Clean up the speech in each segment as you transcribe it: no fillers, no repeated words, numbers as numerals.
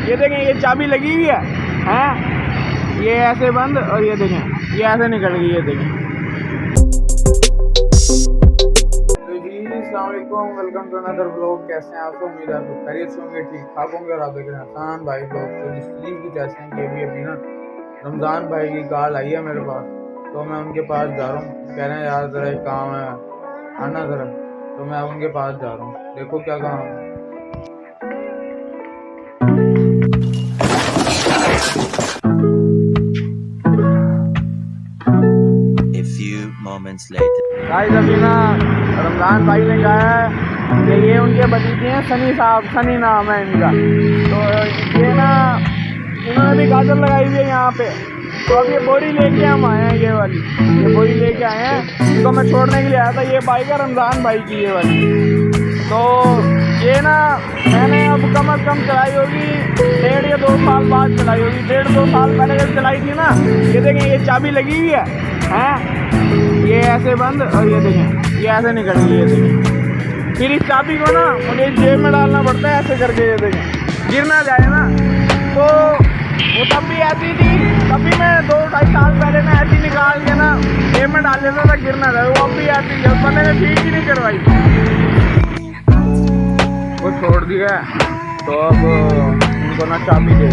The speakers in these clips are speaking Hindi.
ये देखें ये चाबी लगी हुई है, हैं ये ऐसे बंद और ये देखें ये ऐसे निकल गई, ये देखें। तो जी अस्सलाम वालेकुम, वेलकम टू अनदर व्लॉग। कैसे हैं आप? तो उम्मीद है आप खैरियत से होंगे, ठीक ठाक होंगे। और आप देख रहे हैं आसान भाई व्लॉग। तो इसलिए भी कैसे हैं कि अभी ना रमज़ान भाई की कॉल आई है मेरे पास, तो मैं उनके पास जा रहा हूँ। कह रहे हैं यार ज़रा एक काम है, आना ज़रा। तो मैं उनके पास जा रहा हूँ, देखो क्या काम है। गाइस अभी ना रमज़ान भाई ने कहा है कि ये उनके भतीजे हैं सनी साहब, सनी नाम है इनका। तो ये ना इन्होंने भी गाजर लगाई हुई है यहाँ पे। तो अब ये बोरी लेके हम आए हैं, ये वाली ये बोरी लेके आए हैं। इसको मैं छोड़ने के लिए आया था, ये बाइक है रमज़ान भाई की ये वाली। तो ये ना मैंने अब कम अज़ कम चलाई होगी 1.5 या 2 साल बाद चलाई होगी। 1.5-2 साल पहले जब चलाई थी ना, ये देखें ये चाबी लगी हुई है, हैं ये ऐसे बंद और ये देखें ये ऐसे निकल गई, ये देखें। फिर इस चाबी को ना मुझे जेब में डालना पड़ता है ऐसे करके, ये देखें गिर ना जाए ना। तो वो तब भी ऐसी थी, तभी मैं 2-2.5 साल पहले ना ऐसी निकाल के ना जेब में डाल देता था, गिर ना जाए। वो अब भी ऐसी है, बंदे ने ठीक ही नहीं करवाई, वो छोड़ दिया। तो अब उनको ना चाबी दे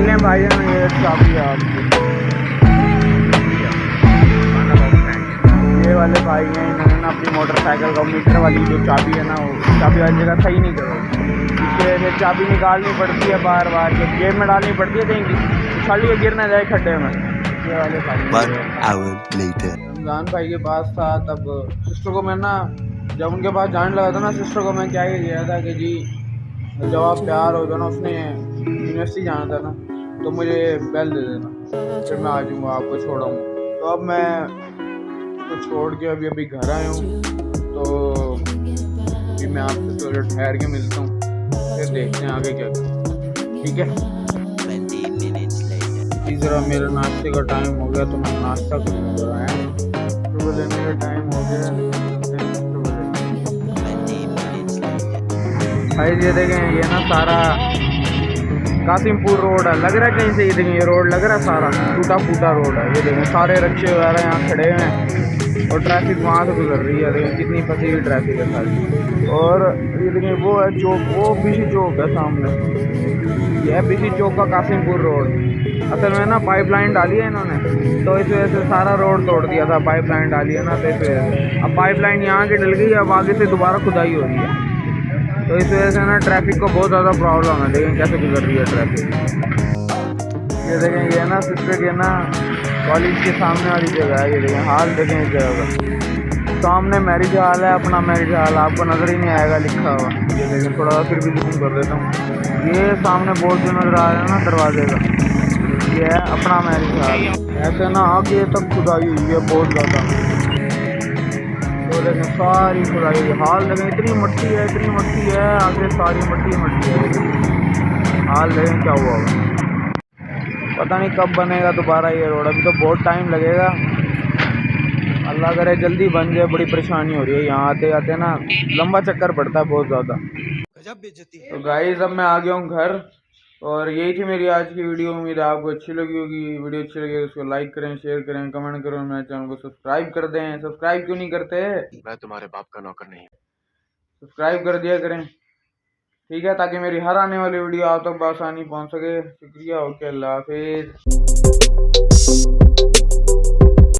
लें भाई ना, ये चाबी आपकी। ये वाले भाई हैं, इन्होंने ना अपनी मोटरसाइकिल का मीटर वाली जो चाबी है ना, वो चाबी वाली जगह सही नहीं करो। इसके लिए चाबी निकालनी पड़ती है बार बार, जब जेब में डालनी पड़ती है देंगी खाली ये गिर ना जाए खड्डे में। ये वाले भाई रमज़ान भाई के पास था, तब सिस्टर को मैं ना जब उनके पास जाने लगा था ना, सिस्टर को मैं क्या ही किया था कि जी जब आप तैयार हो जाना, उसने यूनिवर्सिटी जाना था ना, तो मुझे बेल दे देना, फिर मैं आ जाऊँगा, आपको छोड़ाऊँगा। तो अब मैं तो छोड़ के अभी घर आया हूँ। तो अभी मैं आपसे थोड़ा ठहर के मिलता हूँ, फिर देखते हैं आगे क्या करें, ठीक है। इस तरह मेरा नाश्ते का टाइम हो गया, तो मैं नाश्ता करूँगा। सुबह लेने का टाइम हो गया भाई। ये देखें ये ना सारा कासिमपुर रोड है, लग रहा है कहीं से। ये देखें ये रोड लग रहा है सारा टूटा फूटा रोड है। ये देखें सारे रिक्शे वगैरह यहाँ खड़े हुए हैं और ट्रैफिक वहाँ से गुजर रही है। देखें कितनी फंसी हुई ट्रैफिक है सारी। और ये देखें वो है चौक, वो बीसी चौक है सामने, ये है बीसी चौक का कासिमपुर रोड। असल में ना पाइपलाइन डाली है इन्होंने, तो इस वजह से सारा रोड तोड़ दिया था। पाइपलाइन डाली है ना, तो इस वजह से अब पाइपलाइन यहाँ की डल गई, अब आगे से दोबारा खुदाई हो रही है। तो इस वजह से ना ट्रैफिक को बहुत ज़्यादा प्रॉब्लम है। देखें कैसे गुजर रही है ट्रैफिक। ये देखें ये ना सिस्टर के ना कॉलेज के सामने वाली जगह है। ये देखें हाल देखें इस जगह का, सामने मैरिज हॉल है, अपना मैरिज हॉल आपको नज़र ही नहीं आएगा लिखा हुआ। ये देखें थोड़ा फिर भी जूम कर देता हूँ। ये सामने बोर्ड जो नज़र आ रहा है ना दरवाजे का, ये है अपना मैरिज हॉल। ऐसे ना आगे तक खुदाई हुई है बहुत ज़्यादा। तो देखें सारी खुदाई हुई हाल, देखें इतनी मट्टी है, इतनी मट्टी है, आगे सारी मट्टी मट्टी है। हाल देखें क्या हुआ होगा, पता नहीं कब बनेगा दोबारा ये रोड। अभी तो बहुत टाइम लगेगा, अल्लाह करे जल्दी बन जाए। बड़ी परेशानी हो रही है यहाँ आते आते ना, लंबा चक्कर पड़ता है बहुत ज़्यादा। तो गाइस अब मैं आ गया हूँ घर, और यही थी मेरी आज की वीडियो। उम्मीद है आपको अच्छी लगी होगी। वीडियो अच्छी लगी तो उसको लाइक करें, शेयर करें, कमेंट करें, मेरे चैनल को सब्सक्राइब कर दें। सब्सक्राइब क्यों नहीं करते? मैं तुम्हारे बाप का नौकर नहीं। सब्सक्राइब कर दिया करें, ठीक है, ताकि मेरी हर आने वाली वीडियो आप तक बआसानी पहुंच सके। शुक्रिया, ओके, अल्लाह हाफिज़।